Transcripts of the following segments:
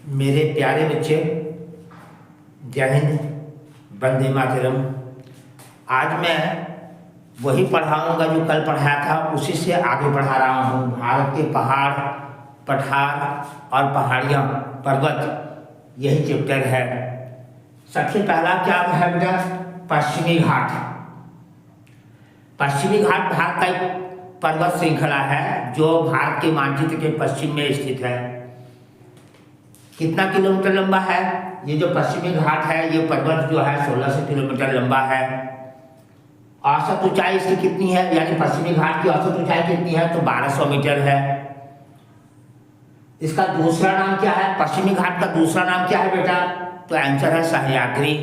मेरे प्यारे बच्चे, जय हिंद, वंदे मातरम। आज मैं वही पढ़ाऊंगा जो कल पढ़ाया था, उसी से आगे बढ़ा रहा हूँ। भारत के पहाड़, पठार और पहाड़ियाँ, पर्वत, यही चैप्टर है। सबसे पहला क्या है बेटा? पश्चिमी घाट। पश्चिमी घाट भारत का एक पर्वत श्रृंखला है जो भारत के मानचित्र के पश्चिम में स्थित है। कितना किलोमीटर लंबा है? ये जो पश्चिमी घाट है, ये पर्वत जो है 1600 किलोमीटर लंबा है। औसत ऊंचाई इसकी कितनी है? यानी पश्चिमी घाट की औसत ऊंचाई कितनी है? तो 1200 मीटर है। इसका दूसरा नाम क्या है? पश्चिमी घाट का दूसरा नाम क्या है बेटा? तो आंसर है सह्याद्री।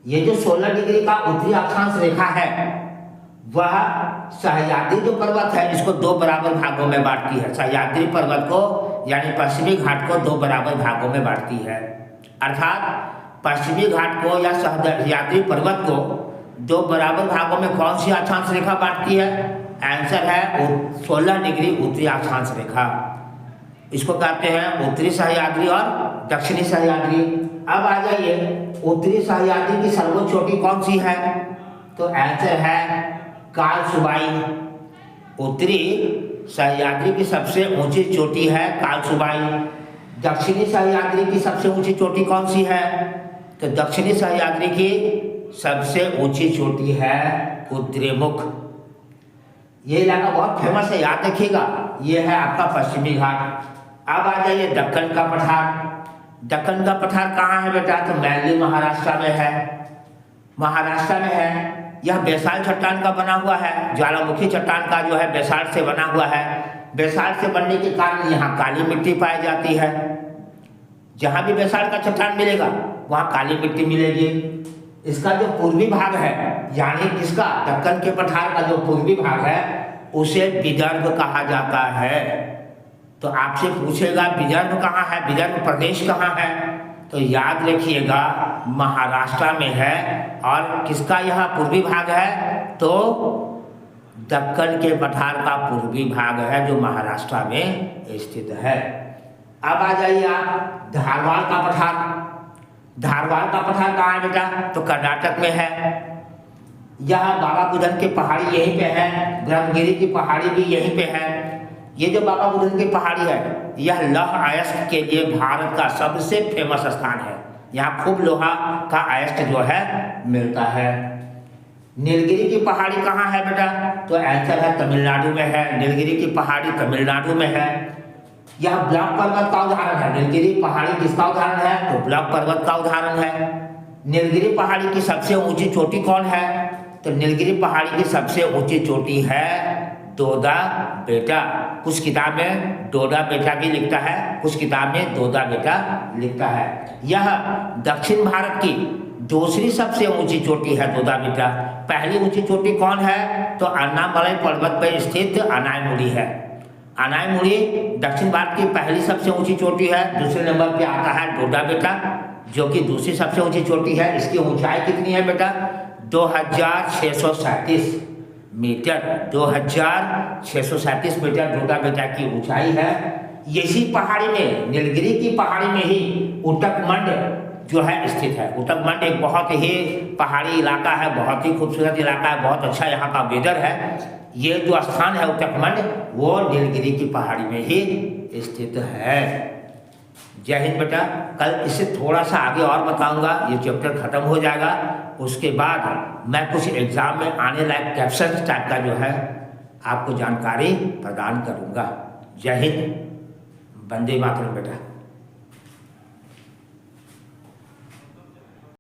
ये जो 16 डिग्री का उत्तरी अक्षांश रेखा है, वह सह्याद्री जो पर्वत है, इसको दो बराबर भागों में बांटती है। सह्याद्री पर्वत को यानी पश्चिमी घाट को दो बराबर भागों में बांटती है। अर्थात पश्चिमी घाट को या सह्याद्री पर्वत को दो बराबर भागों में कौन सी अक्षांश रेखा बांटती है? आंसर है 16 डिग्री उत्तरी अक्षांश रेखा। इसको कहते हैं उत्तरी सह्याद्री और दक्षिणी सह्याद्री। अब आ जाइए, उत्तरी सह्याद्री की सर्वोच्च चोटी कौन सी है? तो आंसर है कालसुबाई। उत्तरी सह्याद्री की सबसे ऊंची चोटी है कालसुबाई। दक्षिणी सह्याद्री की सबसे ऊंची चोटी कौन सी है? तो दक्षिणी सह्याद्री की सबसे ऊंची चोटी है कुद्रेमुख। ये इलाका बहुत फेमस है, याद रखिएगा। ये है आपका पश्चिमी घाट। अब आ जाइए दक्कन का पठार। दक्कन का पठार कहाँ है बेटा? तो मैनली महाराष्ट्र में है। महाराष्ट्र में है। यह बेसाल्ट चट्टान का बना हुआ है। ज्वालामुखी चट्टान का जो है बेसाल्ट से बना हुआ है। बेसाल्ट से बनने के कारण यहाँ काली मिट्टी पाई जाती है। जहाँ भी बेसाल्ट का चट्टान मिलेगा वहाँ काली मिट्टी मिलेगी। इसका जो पूर्वी भाग है, यानी किसका? दक्कन के पठार का जो पूर्वी भाग है, उसे विदर्भ कहा जाता है। तो आपसे पूछेगा विदर्भ कहाँ है, विदर्भ प्रदेश कहाँ है? तो याद रखिएगा महाराष्ट्र में है। और किसका यह पूर्वी भाग है? तो दक्कन के पठार का पूर्वी भाग है जो महाराष्ट्र में स्थित है। अब आ जाइए आप धारवाड़ का पठार। धारवाड़ का पठार कहाँ है बेटा? तो कर्नाटक में है। यह बाबा बुदन की पहाड़ी यहीं पे है। ब्रह्मगिरी की पहाड़ी भी यहीं पे है। ये जो बाबा बुदन की पहाड़ी है, यह लौह अयस्क के लिए भारत का सबसे फेमस स्थान है। यहाँ खूब लोहा का अयस्क जो है मिलता है। नीलगिरी की पहाड़ी कहाँ है बेटा? तो आंसर है तमिलनाडु में है। नीलगिरी की पहाड़ी तमिलनाडु में है। यह ब्लॉक पर्वत का उदाहरण है। नीलगिरी पहाड़ी किसका उदाहरण है? तो ब्लॉक पर्वत का उदाहरण है। नीलगिरी पहाड़ी की सबसे ऊंची चोटी कौन है? तो नीलगिरी पहाड़ी की सबसे ऊंची चोटी है दोदा बेटा। कुछ किताब में डोडा बेटा भी लिखता है, कुछ किताब में दोदा बेटा लिखता है। यह दक्षिण भारत की दूसरी सबसे ऊंची चोटी है दोदा बेटा। पहली ऊंची चोटी कौन है? तो अन्नामलाई पर्वत पर स्थित अनायमुड़ी है। अनायमुड़ी दक्षिण भारत की पहली सबसे ऊंची चोटी है। दूसरे नंबर पे आता है डोडा बेटा, जो कि दूसरी सबसे ऊंची चोटी है। इसकी ऊंचाई कितनी है बेटा? 2637 मीटर। 2637 मीटर डोडा बेटा की ऊंचाई है। इसी पहाड़ी में, नीलगिरी की पहाड़ी में ही उटकमंड जो है स्थित है। उटकमंड एक बहुत ही पहाड़ी इलाका है, बहुत ही खूबसूरत इलाका है, बहुत अच्छा यहाँ का वेदर है। ये जो स्थान है उटकमंड, वो नीलगिरी की पहाड़ी में ही स्थित है। जय हिंद बेटा। कल इससे थोड़ा सा आगे और बताऊंगा, ये चैप्टर खत्म हो जाएगा। उसके बाद मैं कुछ एग्जाम में आने लायक कैप्शन टाइप का जो है आपको जानकारी प्रदान करूंगा। जय हिंद, वंदे मातरम बेटा।